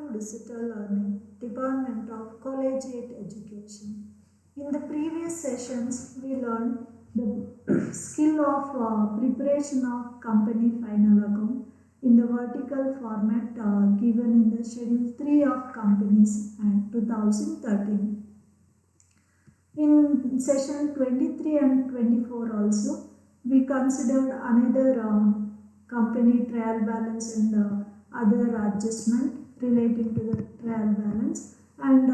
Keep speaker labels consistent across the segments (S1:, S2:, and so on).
S1: to Digital Learning, Department of Collegiate Education. In the previous sessions, we learned the skill of preparation of company final account in the vertical format given in the Schedule 3 of Companies Act 2013. In session 23 and 24 also, we considered another company trial balance and other adjustment relating to the trial balance, and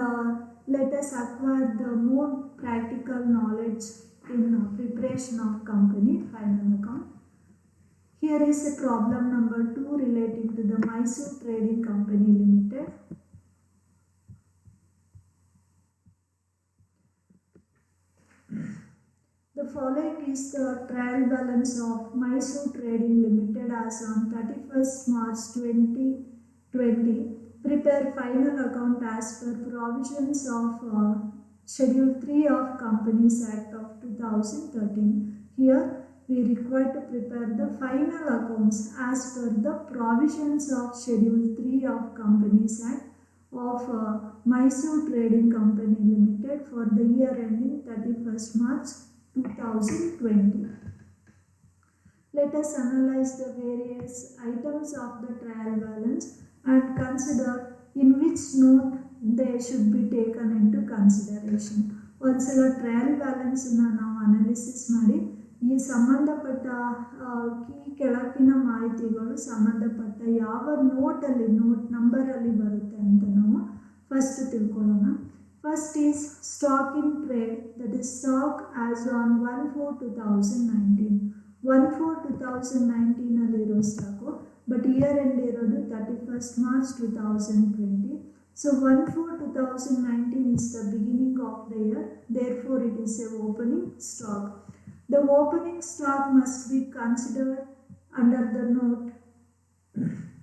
S1: let us acquire the more practical knowledge in preparation of company final account. Here is a problem number 2 relating to the Mysore Trading Company Limited. The following is the trial balance of Mysore Trading Limited as on 31st March 2020. Prepare final account as per provisions of Schedule 3 of Companies Act of 2013. Here we require to prepare the final accounts as per the provisions of Schedule 3 of Companies Act of Mysore Trading Company Limited for the year ending 31st March 2020. Let us analyze the various items of the trial balance and consider in which note they should be taken into consideration. ಒಂದ್ಸಲ trial ಬ್ಯಾಲೆನ್ಸನ್ನ ನಾವು analysis ಮಾಡಿ ಈ ಸಂಬಂಧಪಟ್ಟ ಕೆಳಗಿನ ಮಾಹಿತಿಗಳು ಸಂಬಂಧಪಟ್ಟ ಯಾವ ನೋಟಲ್ಲಿ note ನಂಬರಲ್ಲಿ ಬರುತ್ತೆ ಅಂತ ನಾವು ಫಸ್ಟ್ ತಿಳ್ಕೊಳ್ಳೋಣ. First is stock in trade, that is stock as on 1/4/2019. 1/4/2019 ಅಲ್ಲಿರೋ ಸ್ಟಾಕು, ಬಟ್ ಇಯರ್ ಎಂಡ್ ಇರೋದು 31st March 2020. So 1/4/2019 is the beginning of the year, therefore it is a opening stock. The opening stock must be considered under the note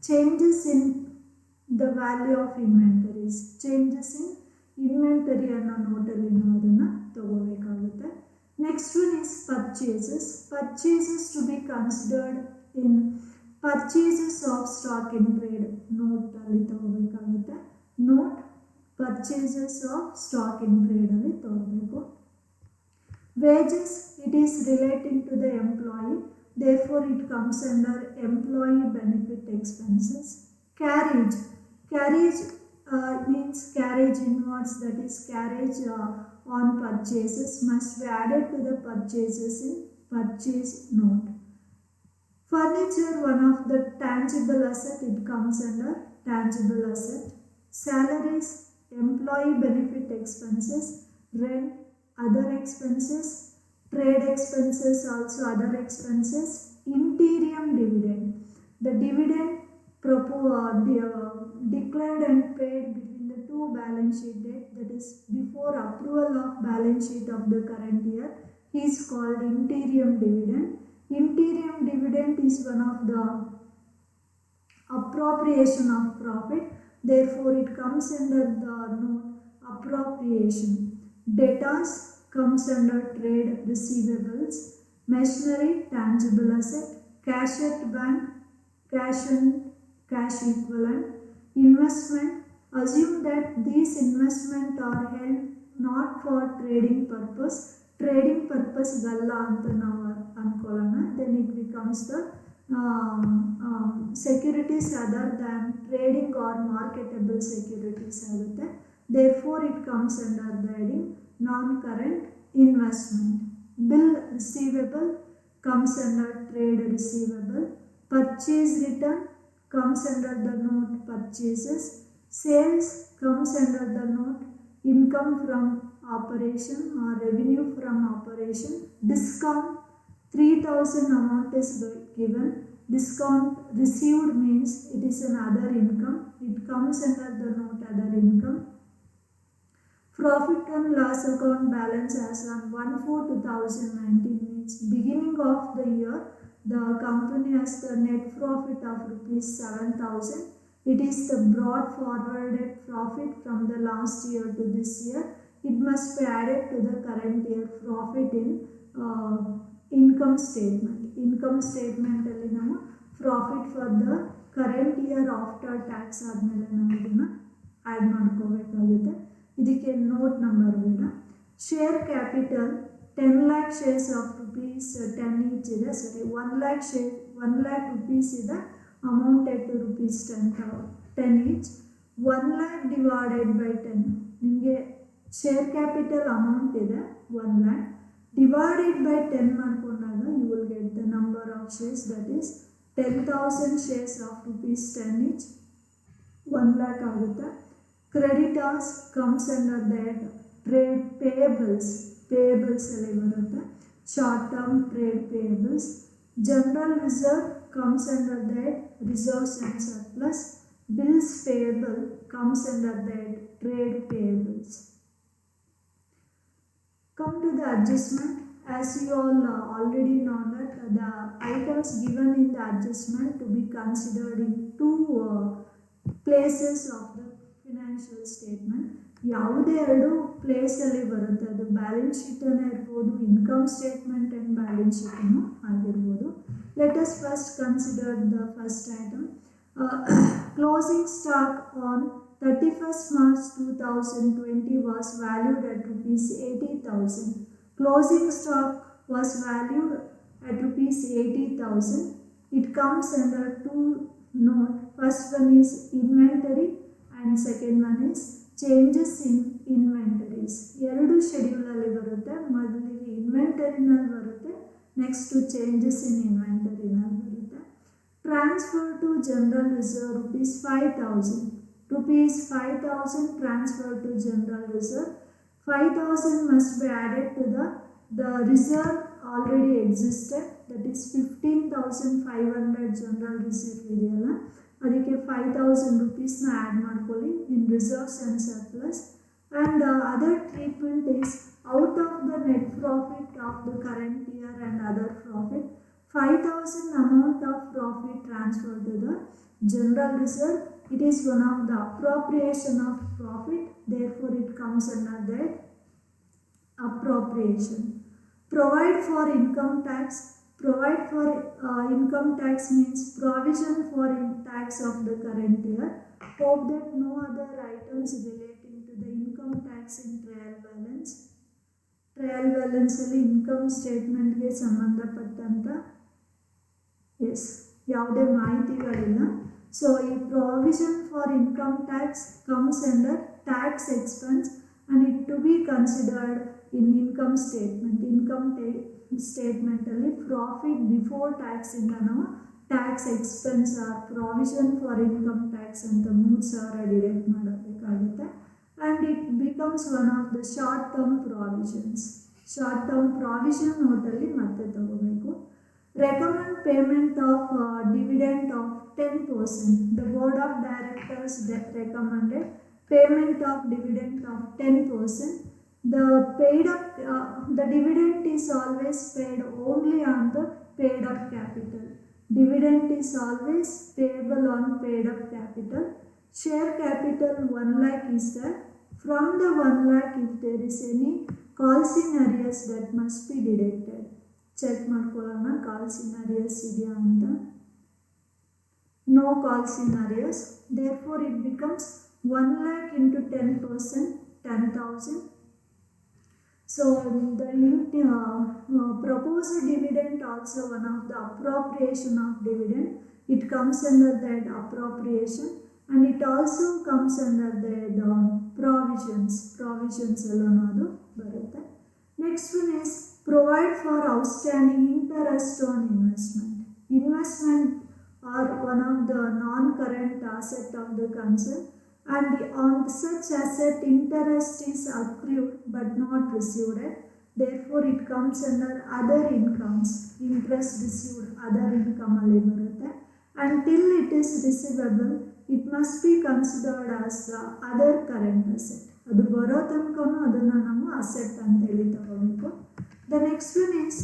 S1: changes in the value of inventories. Changes in inventory ಅನ್ನೋ ನೋಟಲ್ಲಿ ನಾವು ಅದನ್ನು ತಗೋಬೇಕಾಗುತ್ತೆ. Next one is purchases. Purchases to be considered in purchases of stock in trade ನೋಟಲ್ಲಿ ತಗೋಬೇಕಾಗುತ್ತೆ. Note purchases of stock in ಟ್ರೇಡಲ್ಲಿ ತಗೋಬೇಕು. Wages, it is relating to the employee, therefore it comes under employee benefit expenses. Carriage, carriage means carriage inwards, that is carriage on purchases must be added to the purchases in purchase note. Furniture, one of the tangible asset, it comes under tangible asset. Salaries, employee benefit expenses, rent, other expenses, trade expenses, also other expenses. Interim dividend, the dividend declared and paid between the two balance sheet date, that is before approval of balance sheet of the current year, is called interim dividend. Interim dividend is one of the appropriation of profit, therefore it comes under the note appropriation. Debtors comes under trade receivables. Machinery, tangible asset. Cash at bank, cash and cash equivalent. Investment, assume that these investment are held not for trading purpose. Trading purpose galla anta ನಾವು ಅನ್ಕೊಳ್ಳೋಣ. Then it becomes the securities other than trading or marketable securities ಆಗುತ್ತೆ. Therefore it comes under the heading non-current investment. Bill receivable comes under trade receivable. Purchase return comes under the note purchases. Sales comes under the note income from operation or revenue from operation. Discount, 3,000 amount is given. Discount received means it is an other income. It comes under the note other income. Profit and loss account balance as on 1/4/2019 means beginning of the year the company has the net profit of rupees 7,000. It is the brought forwarded profit from the last year to this year. It must be added to the current year profit in income statement. Income statement alli ನಾವು profit for the current year after tax ಆದಮೇಲೆ ನಾವು ಇದನ್ನು add ಮಾಡ್ಕೋಬೇಕಾಗುತ್ತೆ. ಇದಕ್ಕೆ note number ಬೇಡ. Share capital 10 lakh shares of rupees 10 each ಇದೆ. ಸರಿ, 1 lakh rupees ಇದೆ, amounted to rupees 10 each. 1 lakh divided by 10, ನಿಮಗೆ ಶೇರ್ ಕ್ಯಾಪಿಟಲ್ ಅಮೌಂಟ್ ಇದೆ 1 lakh divided by 10 ಮಾಡ್ಕೊಂಡಾಗ you will get the number of shares, that is 10,000 shares of rupees 10 each. 1 lakh ಆಗುತ್ತೆ. Creditors comes under that trade payables ಅಲ್ಲಿ ಬರುತ್ತೆ, short term trade payables. General reserve comes under that reserves and surplus. Bills payable comes under that trade payables. Come to the adjustment. As you all already know that the items given in the adjustment to be considered in two places of the financial statement. ಯಾವುದೇ ಎರಡು ಪ್ಲೇಸಲ್ಲಿ ಬರುತ್ತೆ, ಅದು balance ಶೀಟನ್ನು ಇರ್ಬೋದು, income statement and balance ಶೀಟನ್ನು ಆಗಿರ್ಬೋದು. Let us first consider the first item. Closing stock on 31st March 2020 was valued at rupees 80,000. Closing stock was valued at rupees 80,000. It comes under two note. First one is inventory and second one is changes in inventories. ಎರಡು ಶೆಡ್ಯೂಲಲ್ಲಿ ಬರುತ್ತೆ. ಮೊದಲಿಗೆ ಇನ್ವೆಂಟರಿನಲ್ಲಿ ಬರುತ್ತೆ, next changes in ಇನ್ವೆಂಟರಿನಲ್ಲಿ ಬರುತ್ತೆ. Transfer to general reserve rupees 5,000. rupees 5,000 transfer to general reserve. 5,000 must be added to the reserve already existed, that is 15,500 general reserve ಇದೆಯಲ್ಲ, ಅದಕ್ಕೆ 5,000 rupeesನ ಆ್ಯಡ್ ಮಾಡ್ಕೊಳ್ಳಿ in reserves and surplus. And other treatment is out of the net profit of the current year and other profit 5,000 amount of profit transfer to the general reserve. It is one of the appropriation of profit, therefore it comes under that appropriation. Provide for income tax. Provide for income tax means provision for tax of the current year. Hope that no other items relating to the income tax in trial balance. Trial balance ಅಲ್ಲಿ income ಸ್ಟೇಟ್ಮೆಂಟ್ಗೆ ಸಂಬಂಧಪಟ್ಟಂಥ ಯಾವುದೇ ಮಾಹಿತಿಗಳಿಲ್ಲ. So a provision for income tax comes under tax expense and it to be considered in income statement. Income statement ಅಲ್ಲಿ profit before tax ಇಂದ ನಾವು tax expense or provision for income tax ಅಂತ 3,000 deduct ಮಾಡಬೇಕಾಗುತ್ತೆ. And it becomes one of the short term provisions. Short term provision ನೋಟಲ್ಲಿ ಮತ್ತೆ ತಗೋಬೇಕು. Recommend payment of dividend of 10%. The board of directors recommended payment of dividend of 10%. The dividend is always paid only on the paid up capital. Dividend is always payable on paid up capital. Share capital 1 lakh is there. From the 1 lakh, if there is any calls in arrears, that must be deducted. Check ಮಾಡ್ಕೊಳ್ಳೋಣ calls in arrears ಇದೆಯಾ ಅಂತ. No calls in arrears, therefore it becomes 1 lakh into 10%, 10,000. So the proposed dividend also one of the appropriation of dividend. It comes under that appropriation and it also comes under the provisions alone ಅದು ಬರುತ್ತೆ. Next one is provide for outstanding interest on investment. Investment are one of the non-current asset of the concern, and on such asset interest is accrued but not received. Therefore it comes under other incomes. Interest received other income ಅಲ್ಲಿ ಬರುತ್ತೆ. Until it is receivable, it must be considered as the other current asset. ಅದು ಬರೋ ತನಕನೂ ಅದನ್ನು ನಾವು asset ಅಂತೇಳಿ ತಗೋಬೇಕು. The next one is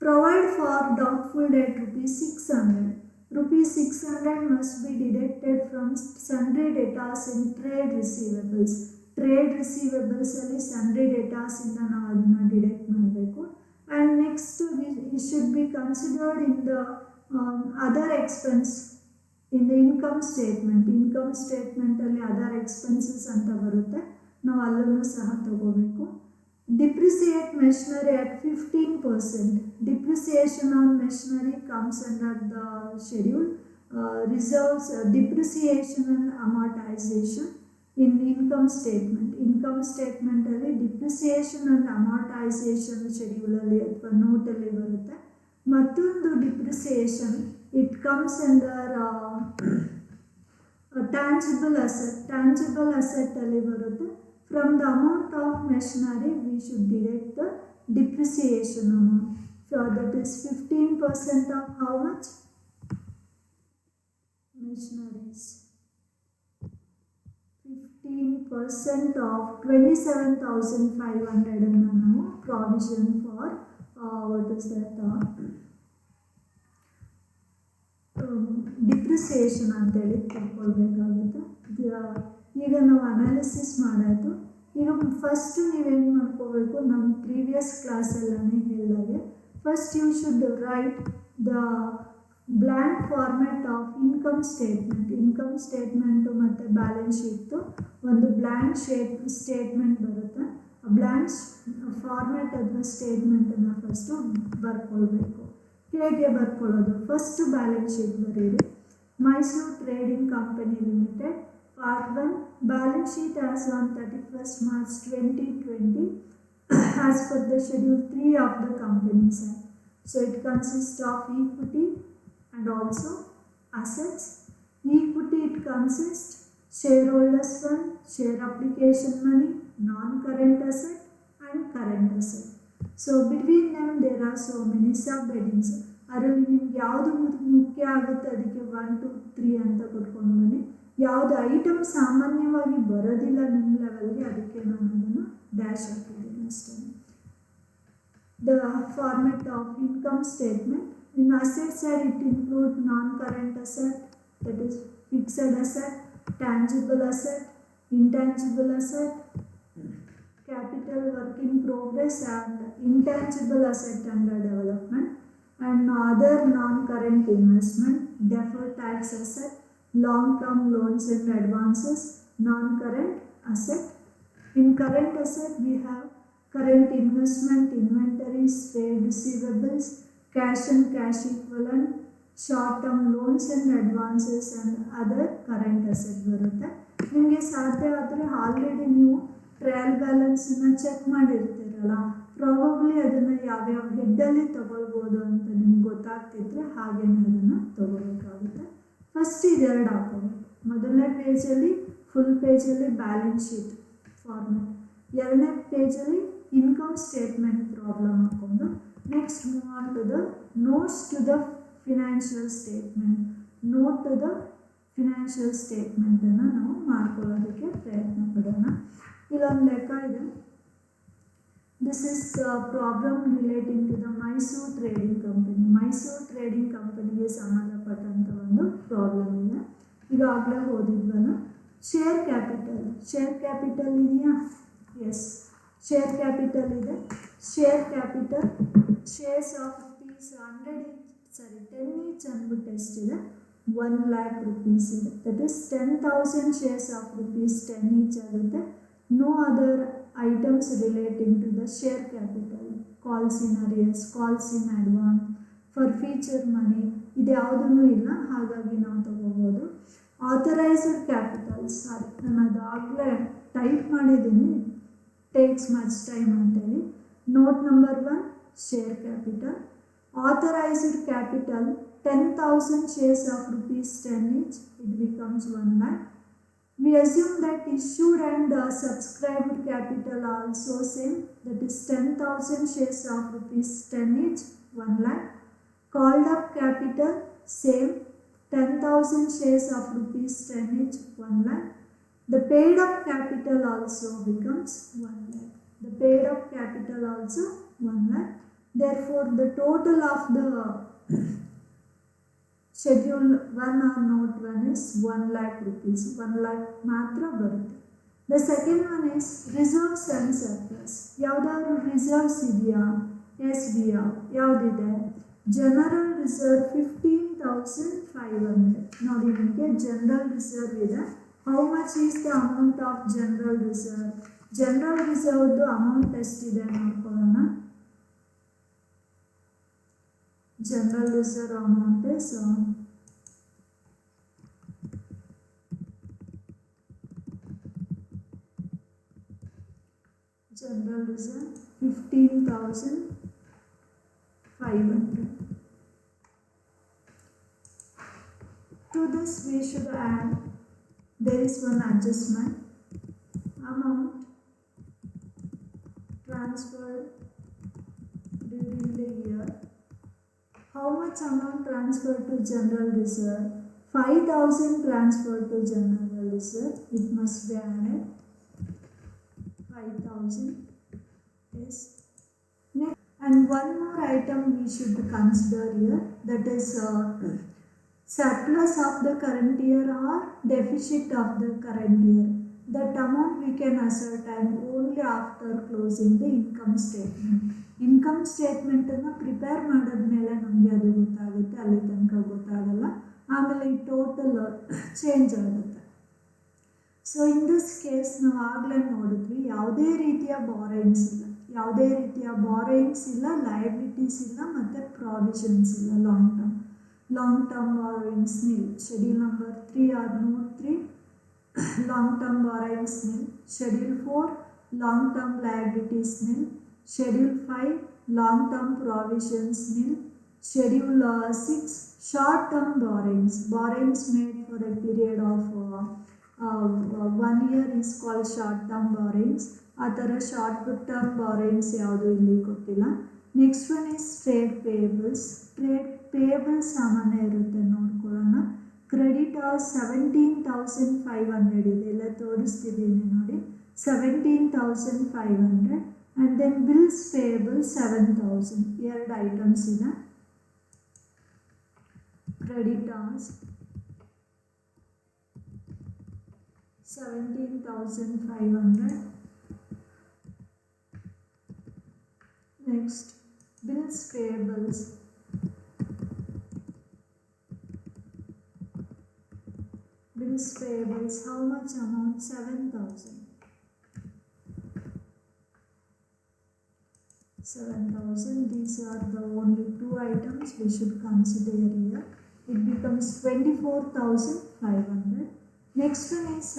S1: provide for doubtful debt rupees 600. Rupees 600 must be deducted from sundry debtors in trade receivables. Trade receivables ಅಲ್ಲಿ sundry debtors ಇಂದ ನಾವು ಅದನ್ನು ಡಿಡಕ್ಟ್ ಮಾಡಬೇಕು. And next it should be considered in the other expense in the income ಸ್ಟೇಟ್ಮೆಂಟಲ್ಲಿ other expenses ಅಂತ ಬರುತ್ತೆ, ನಾವು ಅಲ್ಲೂ ಸಹ ತಗೋಬೇಕು. Depreciate machinery at 15%. Depreciation on machinery comes under the schedule reserves depreciation and amortization in income ಸ್ಟೇಟ್ಮೆಂಟಲ್ಲಿ depreciation and amortization ಶೆಡ್ಯೂಲಲ್ಲಿ ಅಥವಾ ನೋಟಲ್ಲಿ ಬರುತ್ತೆ. ಮತ್ತೊಂದು depreciation it comes under tangible ಅಸೆಟ್ಟಲ್ಲಿ ಬರುತ್ತೆ. From the amount of machinery we should deduct the depreciation amount. That is 15% of how much machineries. 15% of 27,500 ಅನ್ನು ನಾವು provision for what is that depreciation ಅಂತೇಳಿ ತಿಳ್ಕೊಳ್ಬೇಕಾಗುತ್ತೆ. ಈಗ ನಾವು ಅನಾಲಿಸಿಸ್ ಮಾಡಾಯಿತು. ಈಗ ಫಸ್ಟ್ ನೀವೇನು ಮಾಡ್ಕೋಬೇಕು, ನಮ್ಮ ಪ್ರೀವಿಯಸ್ ಕ್ಲಾಸಲ್ಲೇ ಹೇಳಿದಾಗೆ first you should write the blank format of income statement ಮತ್ತು ಬ್ಯಾಲೆನ್ಸ್ ಶೀಟ್ದು ಒಂದು ಬ್ಲ್ಯಾಂಕ್ ಸ್ಟೇಟ್ಮೆಂಟ್ ಬರುತ್ತೆ. ಆ ಬ್ಲ್ಯಾಂಕ್ ಫಾರ್ಮ್ಯಾಟ್ ಅಥವಾ ಸ್ಟೇಟ್ಮೆಂಟನ್ನು ಫಸ್ಟು ಬರ್ಕೊಳ್ಬೇಕು. ಹೇಗೆ ಬರ್ಕೊಳ್ಳೋದು? ಫಸ್ಟು ಬ್ಯಾಲೆನ್ಸ್ ಶೀಟ್ ಬರೀರಿ. Mysuru trading company limited part 1 balance sheet as on 31st March 2020 as per the schedule 3 of the Companies Act. So it consists of equity and also assets. Equity, it consists shareholders fund, share application money, non-current asset and current asset. So between them there are so many subheadings. ಅದರಲ್ಲಿ ನಿಮ್ಗೆ ಯಾವುದು ಮುಖ್ಯ ಆಗುತ್ತೆ ಅದಕ್ಕೆ 1 2 3 ಅಂತ ಕೊಟ್ಕೊಂಡು ಬನ್ನಿ. ಯಾವುದು ಐಟಮ್ ಸಾಮಾನ್ಯವಾಗಿ ಬರೋದಿಲ್ಲ ನಿಮ್ಮ ಲೆವೆಲ್ಗೆ ಅದಕ್ಕೆ ನಾನು ಅದನ್ನು ಡ್ಯಾಶ್ ಹಾಕಿದ್ದೀನಿ ಅಷ್ಟೇ. The format of income statement. In asset side, it includes non-current asset, that is fixed asset, tangible asset, intangible asset, capital work in progress and intangible asset under development, and other non-current investment, deferred tax asset, long-term loans and advances, non-current asset. In current asset, we have current investment, inventories, trade receivables, cash and cash equivalent, short-term loans and advances and other current asset ಬರುತ್ತೆ. ನಿಮಗೆ ಸಾಧ್ಯ ಆದರೆ already ನೀವು trial ಬ್ಯಾಲೆನ್ಸನ್ನು check ಮಾಡಿರ್ತೀರಲ್ಲ, probably ಅದನ್ನು ಯಾವ್ಯಾವ ಹೆಡ್ಡಲ್ಲಿ ತೊಗೊಳ್ಬೋದು ಅಂತ ನಿಮ್ಗೆ ಗೊತ್ತಾಗ್ತಿದ್ರೆ ಹಾಗೇನೆ ಅದನ್ನು ತೊಗೋಬೇಕಾಗುತ್ತೆ. ಫಸ್ಟ್ ಇದೆರಡು ಹಾಕೋಬೇಕು. ಮೊದಲನೇ ಪೇಜಲ್ಲಿ ಫುಲ್ ಪೇಜಲ್ಲಿ ಬ್ಯಾಲೆನ್ಸ್ ಶೀಟ್ ಫಾರ್ಮೆಟ್, ಎರಡನೇ ಪೇಜಲ್ಲಿ ಇನ್ಕಮ್ ಸ್ಟೇಟ್ಮೆಂಟ್ ಪ್ರಾಬ್ಲಮ್ ಹಾಕ್ಕೊಂಡು next move on to the notes to the financial statement. Note to the financial ಸ್ಟೇಟ್ಮೆಂಟನ್ನು ನಾವು ಮಾಡ್ಕೊಳ್ಳೋದಕ್ಕೆ ಪ್ರಯತ್ನ ಪಡೋಣ. ಇಲ್ಲೊಂದು ಲೆಕ್ಕ ಇದೆ. This is the problem relating to the Mysuru trading ಕಂಪನಿಗೆ ಸಂಬಂಧಪಟ್ಟಂಥ ಒಂದು ಪ್ರಾಬ್ಲಮ್ ಇದೆ. ಈಗಾಗಲೇ ಓದಿದ್ವಲ್ಲ. ಶೇರ್ ಕ್ಯಾಪಿಟಲ್ ಇದೆಯಾ? ಎಸ್, ಶೇರ್ ಕ್ಯಾಪಿಟಲ್ ಇದೆ. ಶೇರ್ಸ್ ಆಫ್ ರುಪೀಸ್ 10 ಈಚ್ ಅಂದ್ಬಿಟ್ಟು ಎಷ್ಟಿದೆ? 1 lakh rupees ಇದೆ. That is 10,000 shares of rupees 10 each ಆಗುತ್ತೆ. No other items relating to the share capital, calls in arrears, calls in advance, for future money ಇದ್ಯಾವುದೂ ಇಲ್ಲ. ಹಾಗಾಗಿ ನಾವು ತಗೋಬೋದು. ಆಥರೈಸ್ಡ್ ಕ್ಯಾಪಿಟಲ್, ಸಾರಿ ನಾನು ಅದಾಗಲೇ ಟೈಪ್ ಮಾಡಿದ್ದೀನಿ, ಟೇಕ್ಸ್ ಮಚ್ ಟೈಮ್ ಅಂತೇಳಿ. Note number 1 share capital. Authorized capital 10,000 shares of rupees 10 each, it becomes 1 lakh. We assume that issued and subscribed capital also same, that is 10,000 shares of rupees 10 each, 1 lakh. Called up capital same, 10,000 shares of rupees 10 each, 1 lakh. The paid up capital also becomes 1 lakh. The paid up capital also 1 lakh. Therefore, the total of the schedule 1 or note 1 is 1 lakh rupees. 1 lakh matra barutte. The second one is reserves and surplus. Yavadaru reserves idya? Yes, we have. Yavudide? General reserve 15,500. Now ನಿಮಗೆ general reserve ಇದೆ. How much is the amount of general reserve? General reserve amount ಎಷ್ಟಿದೆ ನೋಡ್ಕೊಳ್ಳೋಣ. General reserve amount is general reserve 15,500. To this we should add, there is one adjustment, amount transferred during the year. How much amount transferred to general reserve? 5,000 transferred to general reserve. It must be added. 5,000 is next. And one more item we should consider here, that is surplus of the current year or deficit of the current year. That amount we can ascertain only after closing the income statement. Income statement ಅನ್ನು prepare ಮಾಡಿದ್ಮೇಲೆ ನಮಗೆ ಅದು ಗೊತ್ತಾಗುತ್ತೆ, ಅಲ್ಲಿ ತನಕ ಗೊತ್ತಾಗಲ್ಲ, ಆಮೇಲೆ ಈ ಟೋಟಲ್ ಚೇಂಜ್ ಆಗುತ್ತೆ. ಸೊ ಇನ್ ದಿಸ್ ಕೇಸ್ ನಾವು ಆಗಲೇ ನೋಡಿದ್ವಿ, ಯಾವುದೇ ರೀತಿಯ ಬಾರೋಯಿಂಗ್ಸ್ ಇಲ್ಲ, ಯಾವುದೇ ರೀತಿಯ ಬಾರೋಯಿಂಗ್ಸ್ ಇಲ್ಲ, ಲಯಬಿಲಿಟೀಸ್ ಇಲ್ಲ, ಮತ್ತು ಪ್ರಾವಿಷನ್ಸ್ ಇಲ್ಲ. Long term borrowings nil. Schedule number 3 or note 3 long term borrowings nil. Schedule 4 long term liabilities nil. Schedule 5 long term provisions nil. Schedule 6 short term borrowings made for a period of 1 year is called short term borrowings. Adara short term borrowings yaudu illi gottilla. Next one is trade payables. Trade payables samanya irutte nodkolana. Creditors 17,500 ಇದೆ, ಎಲ್ಲ ತೋರಿಸ್ತಿದ್ದೀನಿ ನೋಡಿ, 17,500. and then bills payable 7,000. ಎರಡು items ಇದೆ. Creditors 17,500. next bills payables how much amount? 7,000. 7,000. These are the only two items we should consider here. It becomes 24,500. Next one is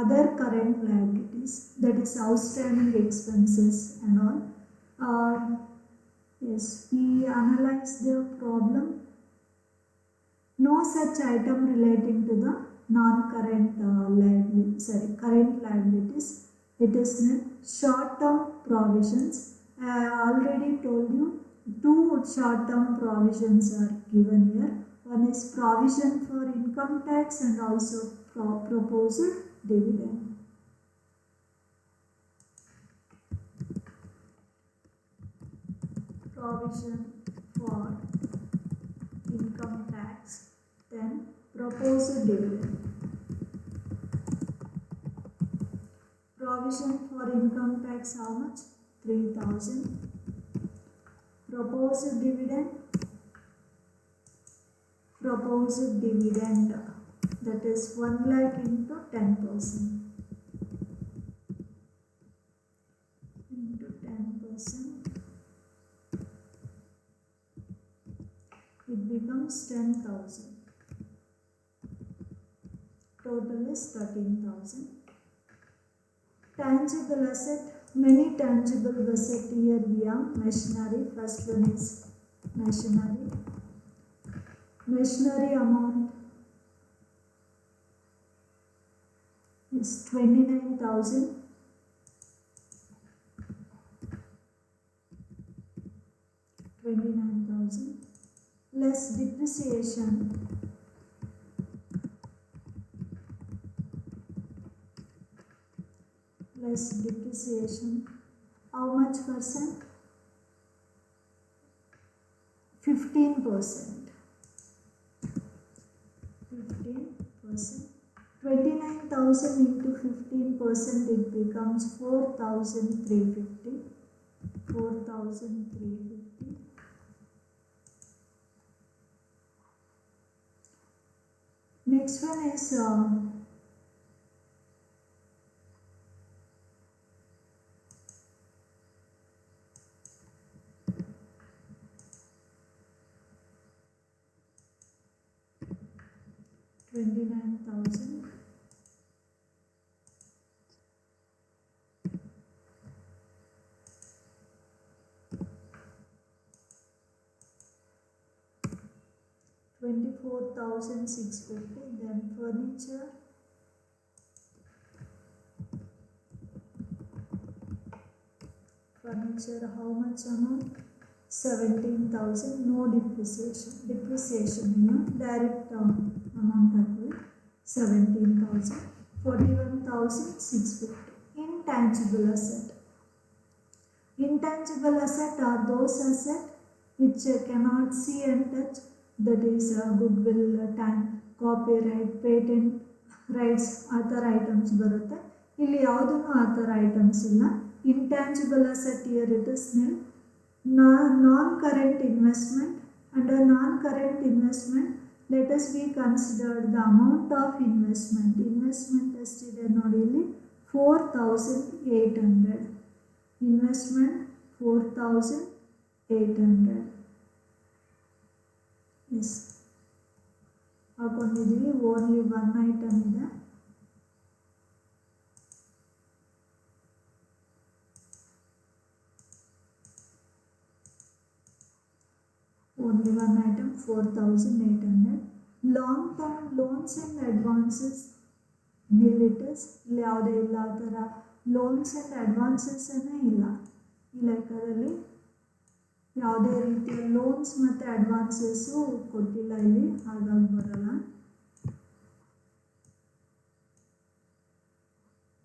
S1: other current liabilities, that is outstanding expenses and all. Yes, we analyze the problem. No such item relating to the non-current current liabilities. It is short-term provisions. I already told you two short-term provisions are given here. One is provision for income tax and also proposed dividend. Provision for income tax, then proposed dividend. Provision for income tax how much? 3,000. Proposed dividend that is 1 lakh into 10%. It becomes 10,000. Total is 13,000. Tangible asset. Many tangible asset here we have machinery. First one is machinery. Machinery amount is 29,000. 29,000 less depreciation. How much percent? 15%. 29,000 into 15%, it becomes 4,350. next one is 29,000. $24,650. Then furniture, how much amount? 17,000. No depreciation, direct amount actually 17,000. 41,650. Intangible asset are those assets which cannot see and touch, that is goodwill, copyright, patent rights, other items ಬರುತ್ತೆ. ಇಲ್ಲಿ ಯಾವುದನ್ನು other items ಇಲ್ಲ. Intangible asset here it is nil. Non-current investment. Under non-current investment, let us be considered the amount of investment. Investment ಎಷ್ಟಿದೆ ನೋಡಿ ಇಲ್ಲಿ 4,800. Investment 4,800. Yes. ಹಾಕೊಂಡಿದ್ದೀವಿ. Only one item ಇದೆ. Only one item 4,800. Long term loans and advances nil it is. ಇಲ್ಲಿ ಯಾವುದೇ ಇಲ್ಲ ಆ ಥರ ಲೋನ್ಸ್ ಆ್ಯಂಡ್ ಅಡ್ವಾನ್ಸಸ್ಸೇ ಇಲ್ಲ ಈ ಲೆಕ್ಕದಲ್ಲಿ. ಯಾವುದೇ ರೀತಿಯ ಲೋನ್ಸ್ ಮತ್ತು ಅಡ್ವಾನ್ಸಸ್ಸು ಕೊಟ್ಟಿಲ್ಲ ಇಲ್ಲಿ, ಹಾಗಾಗಿ ಬರಲ್ಲ.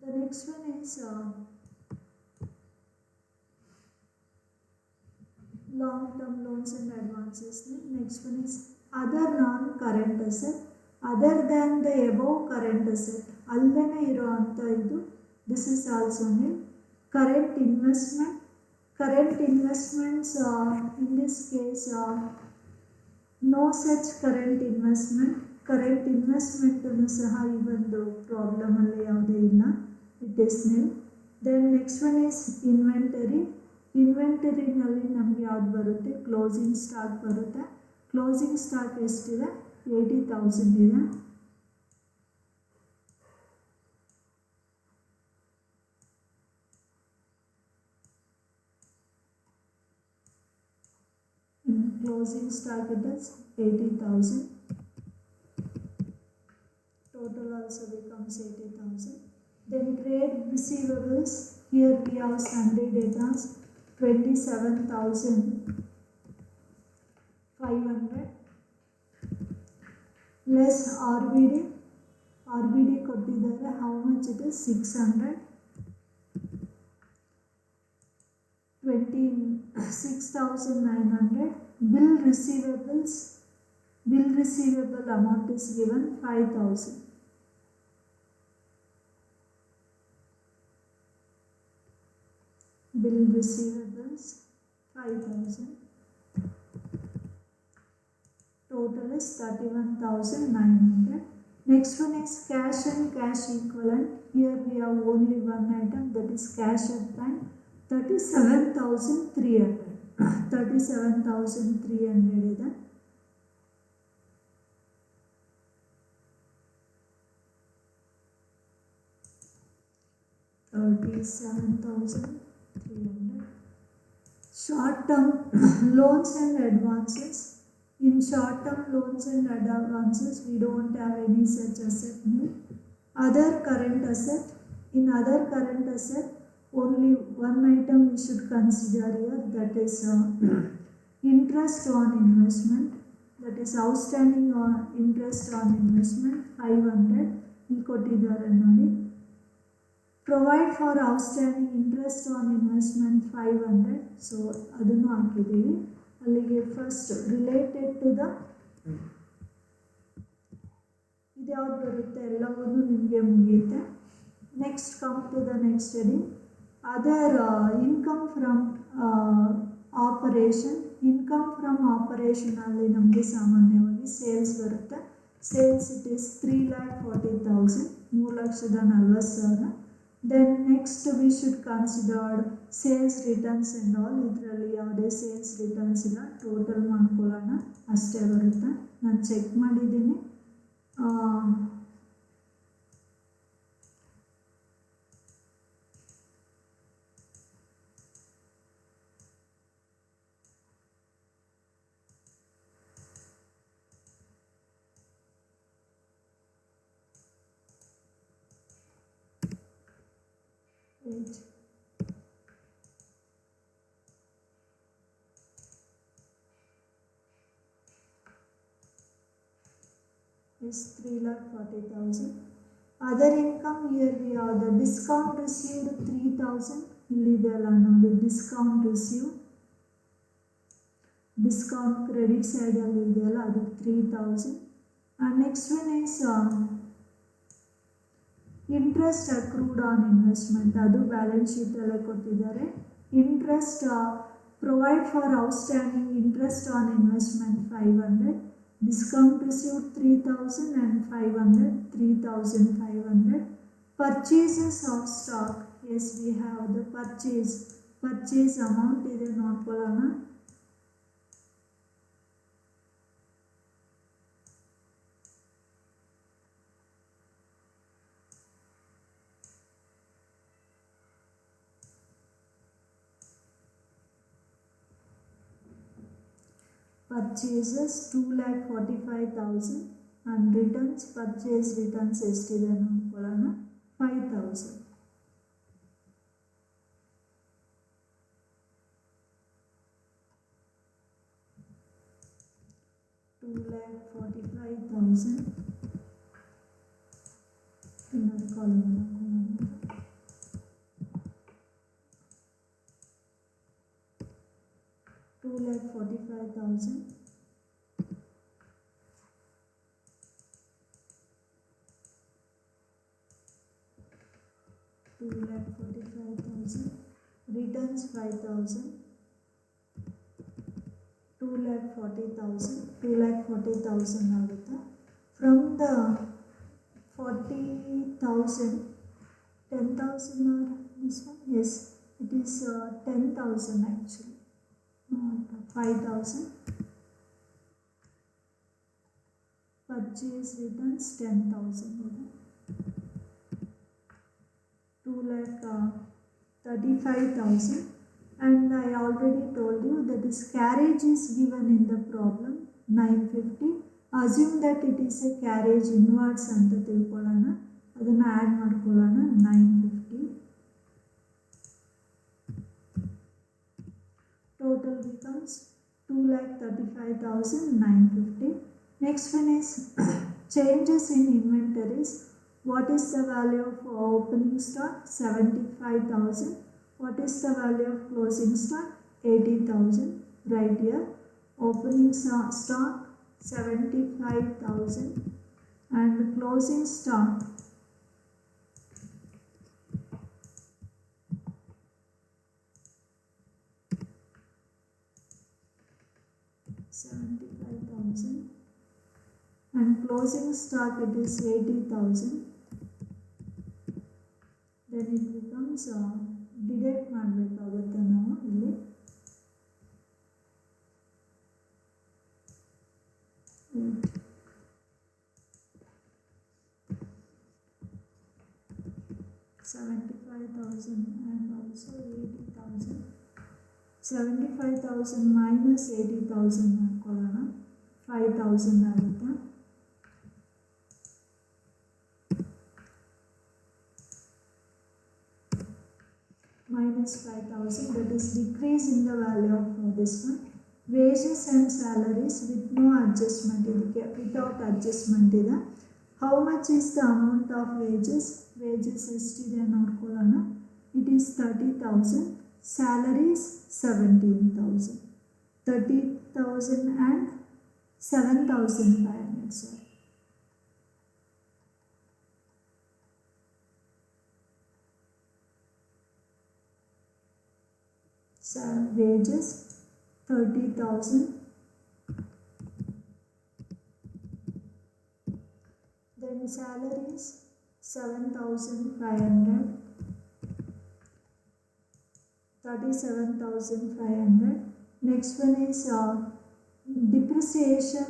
S1: The next one is long-term loans and advances. Next one is other non-current asset other than the above current asset. ಅಲ್ಲದೇ ಇರೋವಂಥ ಇದು, this is also nil. Current investments in this case no such current investment ಸಹ ಈ ಒಂದು ಪ್ರಾಬ್ಲಮಲ್ಲಿ ಯಾವುದೇ ಇಲ್ಲ, it is nil. Then next one is ಇನ್ವೆಂಟರಿನಲ್ಲಿ ನಮಗೆ ಯಾವ್ದು ಬರುತ್ತೆ? ಕ್ಲೋಸಿಂಗ್ ಸ್ಟಾಕ್ ಬರುತ್ತೆ. ಕ್ಲೋಸಿಂಗ್ ಸ್ಟಾಕ್ ಎಷ್ಟಿದೆ? 80,000 ಇದೆ. Closing stock it is 80,000. Total also becomes 80,000. Then trade receivables, here we have sundry debtors 27,500 less RBD ಕೊಟ್ಟಿದ್ದಾರೆ. how much it is? 600. 26,900. bill receivable amount is given 5,000. bill receivables 5,000. Total is 31,900. Next one is cash and cash equivalent. Here we have only one item, that is cash at bank 37,300. 37,300 ಇದೆ. Short-term loans and advances. In short-term loans and advances, we don't have any such asset. Other current asset. In other current asset, only one item we should consider here, that is interest on investment. That is outstanding on interest on investment 500. ಇಲ್ಲಿ ಕೊಟ್ಟಿದ್ದಾರೆ ನೋಡಿ. Provide for outstanding interest on investment 500. So ಅದನ್ನು ಹಾಕಿದ್ದೀವಿ ಅಲ್ಲಿಗೆ. First related to the ಇದು ಯಾವ್ದು ಬರುತ್ತೆ ಎಲ್ಲವನ್ನೂ ನಿಮಗೆ ಮುಗಿಯುತ್ತೆ. Next come to the next study. Other income from operation. Income from ಆಪರೇಷನಲ್ಲಿ ನಮಗೆ ಸಾಮಾನ್ಯವಾಗಿ ಸೇಲ್ಸ್ ಬರುತ್ತೆ. Sales it is 3,40,000, 3,40,000. Then next we should consider sales returns and all. ಇದರಲ್ಲಿ ಯಾವುದೇ ಸೇಲ್ಸ್ ರಿಟರ್ನ್ಸ್ ಇಲ್ಲ, ಟೋಟಲ್ ಮಾಡ್ಕೊಳ್ಳೋಣ ಅಷ್ಟೇ ಬರುತ್ತೆ. ನಾನು ಚೆಕ್ ಮಾಡಿದ್ದೀನಿ. Is 3,40,000. Other income, here we have the discount received 3,000. Illidella ನೋಡಿ discount received, discount credit side ಅಲ್ಲಿ ಇದೆಯಲ್ಲ ಅದು 3,000. And next one is interest accrued on investment, ಅದು ಬ್ಯಾಲೆನ್ಸ್ ಶೀಟ್ ಅಲ್ಲೇ ಕೊಟ್ಟಿದ್ದಾರೆ. Interest provide for outstanding interest on investment 500. Discount received 3,000 and 500, 3,500. Purchases of stock, yes we have the purchase amount ಇದೆ ನೋಡ್ಕೊಳ್ಳೋಣ. Purchases 2,45,000 and returns, purchase returns ಎಷ್ಟಿದೆ ನೋಡ್ಕೊಳ್ಳೋಣ 5,000. $2,45,000 ಇನ್ನೊಂದು column ಹಾಕೋಣ. 2,45,000 2,45,000 returns 5,000, 2,40,000 ಆಗುತ್ತೆ. From the 40,000, 10,000 or this one, yes it is 10,000 actually, 5,000. Purchase returns 10,000 ಇದೆ. 2,35,000. And I already told you that this carriage is given in the problem 950. Assume that it is a carriage inwards ಅಂತ ತಿಳ್ಕೊಳ್ಳೋಣ, ಅದನ್ನು add ಮಾಡ್ಕೊಳ್ಳೋಣ 950. Total becomes 2,35,950. Next one is changes in inventories. What is the value of opening stock? 75,000. What is the value of closing stock? 80,000. Right here, opening stock 75,000 and closing stock 75,000 and closing stock it is 80,000. Then it becomes deduct ಮಾಡಬೇಕಾಗುತ್ತೆ ನಾವು ಇಲ್ಲಿ. $75,000 and also 80,000. 75,000 minus 80,000 ಮಾಡ್ಕೊಳ್ಳೋಣ, 5,000 ಆಗುತ್ತೆ. Minus 5,000, that is decrease in the value of this one. Wages and salaries with no adjustment, ಇದಕ್ಕೆ without adjustment ಇದೆ. How much is the amount of wages? Wages ಎಷ್ಟಿದೆ ನೋಡ್ಕೊಳ್ಳೋಣ. It is 30,000. Salaries 17,000. 30,000 and 7,500. Sorry. Wages 30,000 then salaries 7,500, 37,500. Next one is depreciation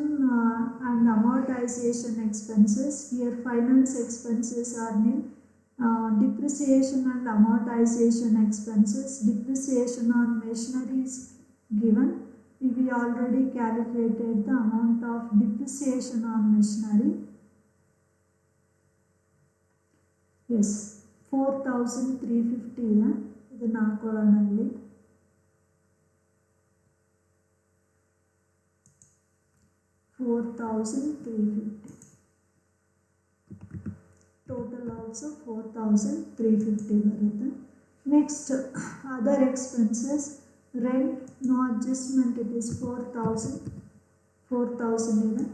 S1: and amortization expenses. Here finance expenses are nil. Depreciation and amortization expenses. Depreciation on machinery is given. We already calculated the amount of depreciation on machinery. Yes, 4,350 ಇದನ್ನು ಹಾಕೊಳ್ಳೋಣ ಇಲ್ಲಿ. 4,350. Total also 4,350 ಬರುತ್ತೆ. Next, other expenses. Rent, no adjustment, it is 4,000 ಇದೆ.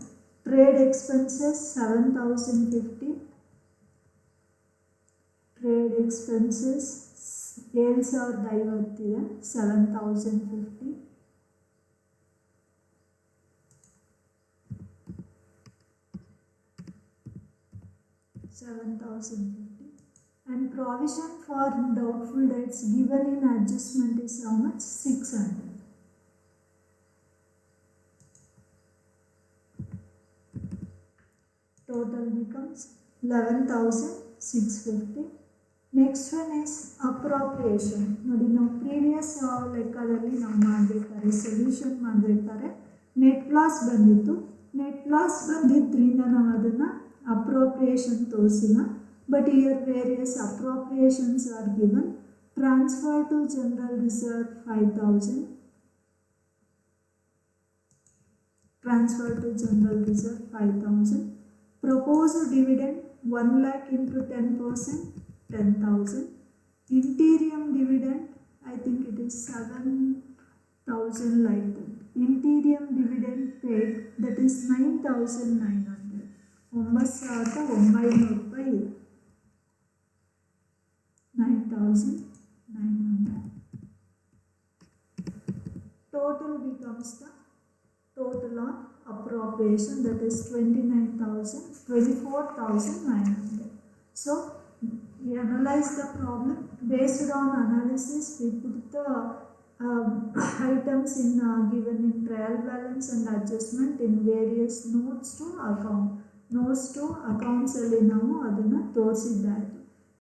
S1: Trade expenses 7,050. Trade expenses 7,050 ಇದೆ. 7,050. And provision for doubtful debts given in adjustment is how much? 600. Total becomes 11,650. Next one is appropriation. ನೋಡಿ ನಾವು previous ಲೆಕ್ಕದಲ್ಲಿ ನಾವು ಮಾಡಬೇಕಾದ್ರೆ solution ಮಾಡಬೇಕಾದ್ರೆ net loss ಬಂದಿತ್ತು. Net loss ಬಂದಿದ್ದರಿಂದ ನಾವು ಅದನ್ನು ಅಪ್ರೋಪ್ರಿಯೇಷನ್ ತೋರಿಸಿಲ್ಲ. But here various appropriations are given. Transfer to general reserve 5,000. Transfer to general reserve 5,000. Proposed dividend 1 lakh into 10%, 10,000. Interim dividend, I think it is 7,000 like that. Interim dividend paid, that is 9,900. 9,900 ರೂಪಾಯಿ. 9,900. Total becomes the total on appropriation, that is 24,900. So we analyze the problem. Based on analysis, we put the items in given in trial balance and adjustment in various notes to account. Notes to accounts ಅಲ್ಲಿ ನಾವು ಅದನ್ನು ತೋರಿಸಿದ್ದಾಯಿತು.